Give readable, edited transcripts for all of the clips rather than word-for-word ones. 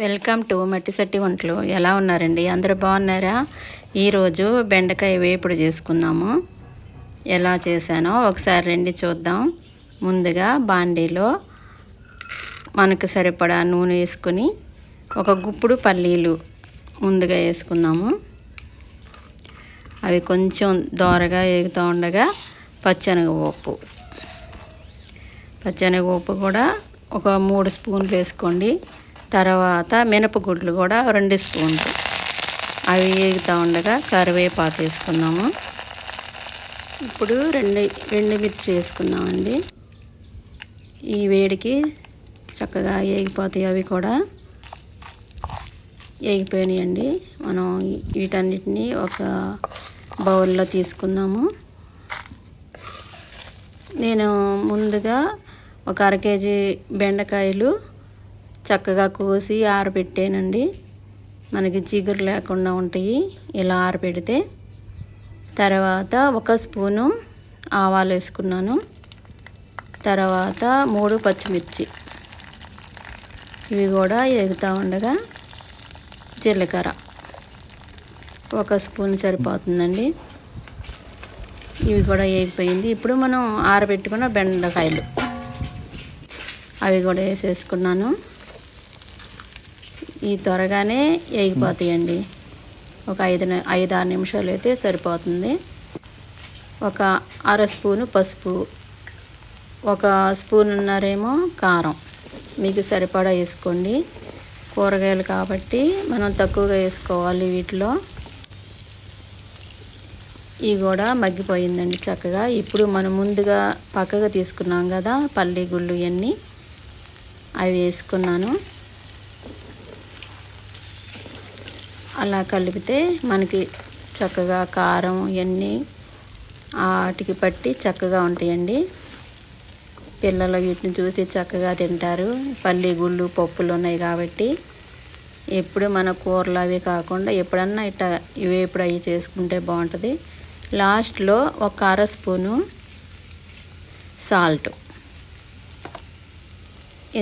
Welcome to Mattisatti వంటలు. ఎలా ఉన్నారండి? అందరూ బాగున్నారా? ఈరోజు బెండకాయ వేపుడు చేసుకుందాము. ఎలా చేశానో ఒకసారి రండి చూద్దాం. ముందుగా బాండీలో మనకు సరిపడా నూనె వేసుకొని ఒక గుప్పుడు పల్లీలు ముందుగా వేసుకుందాము. అవి కొంచెం దోరగా వేగుతూ ఉండగా పచ్చెనగపప్పు కూడా ఒక 3 స్పూన్లు వేసుకోండి. తర్వాత మినపగుడ్లు కూడా 2 స్పూన్లు. అవి వేగుతూ ఉండగా కరివేపాకు వేసుకుందాము. ఇప్పుడు రెండు మిర్చి వేసుకుందామండి. ఈ వేడికి చక్కగా వేగిపోతాయి. అవి కూడా వేగిపోయినాయండి. మనం వీటన్నిటిని ఒక బౌల్లో తీసుకుందాము. నేను ముందుగా ఒక 1/2 కేజీ బెండకాయలు చక్కగా కోసి ఆరబెట్టానండి. మనకి జిగురు లేకుండా ఉంటాయి ఇలా ఆరబెడితే. తర్వాత 1 స్పూను ఆవాలు వేసుకున్నాను. తర్వాత 3 పచ్చిమిర్చి, ఇవి కూడా వేగుతూ ఉండగా జీలకర్ర 1 స్పూన్ సరిపోతుందండి. ఇవి కూడా వేగిపోయింది. ఇప్పుడు మనం ఆరబెట్టుకున్న బెండకాయలు అవి కూడా వేసేసుకున్నాను. ఈ త్వరగానే వేగిపోతాయండి. ఒక 5-6 నిమిషాలు అయితే సరిపోతుంది. ఒక 1/2 స్పూను పసుపు, 1 స్పూనున్నరేమో కారం, మీకు సరిపడా వేసుకోండి. కూరగాయలు కాబట్టి మనం తక్కువగా వేసుకోవాలి వీటిలో. ఇవి కూడా మగ్గిపోయిందండి చక్కగా. ఇప్పుడు మనం ముందుగా పక్కగా తీసుకున్నాం కదా పల్లి గుళ్ళు ఇవన్నీ, అవి వేసుకున్నాను. అలా కలిపితే మనకి చక్కగా కారం ఇవన్నీ వాటికి పట్టి చక్కగా ఉంటాయండి. పిల్లలు వీటిని చూసి చక్కగా తింటారు. పల్లి గుళ్ళు పప్పులు ఉన్నాయి కాబట్టి. ఎప్పుడు మన కూరలు అవి కాకుండా ఎప్పుడన్నా ఇట్లా వేపుడు అవి చేసుకుంటే బాగుంటుంది. లాస్ట్లో ఒక 1/2 స్పూను సాల్ట్,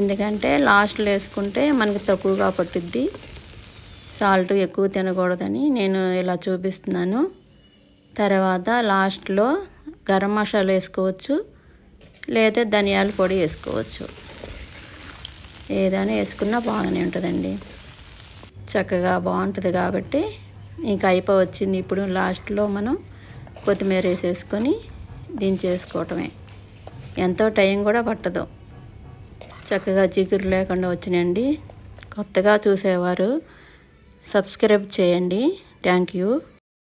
ఎందుకంటే లాస్ట్లో వేసుకుంటే మనకి తక్కువగా పట్టుద్ది. సాల్ట్ ఎక్కువ తినకూడదని నేను ఇలా చూపిస్తున్నాను. తర్వాత లాస్ట్లో గరం మసాలా వేసుకోవచ్చు, లేదా ధనియాల పొడి వేసుకోవచ్చు. ఏదైనా వేసుకున్నా బాగానే ఉంటుందండి. చక్కగా బాగుంటుంది కాబట్టి ఇంకా అయిపోవచ్చింది. ఇప్పుడు లాస్ట్లో మనం కొత్తిమీర వేసేసుకొని దించేసుకోవటమే. ఎంతో టైం కూడా పట్టదు. చక్కగా జిగురు లేకుండా వచ్చినాయండి. కొత్తగా చూసేవారు సబ్స్క్రైబ్ చేయండి. Thank you.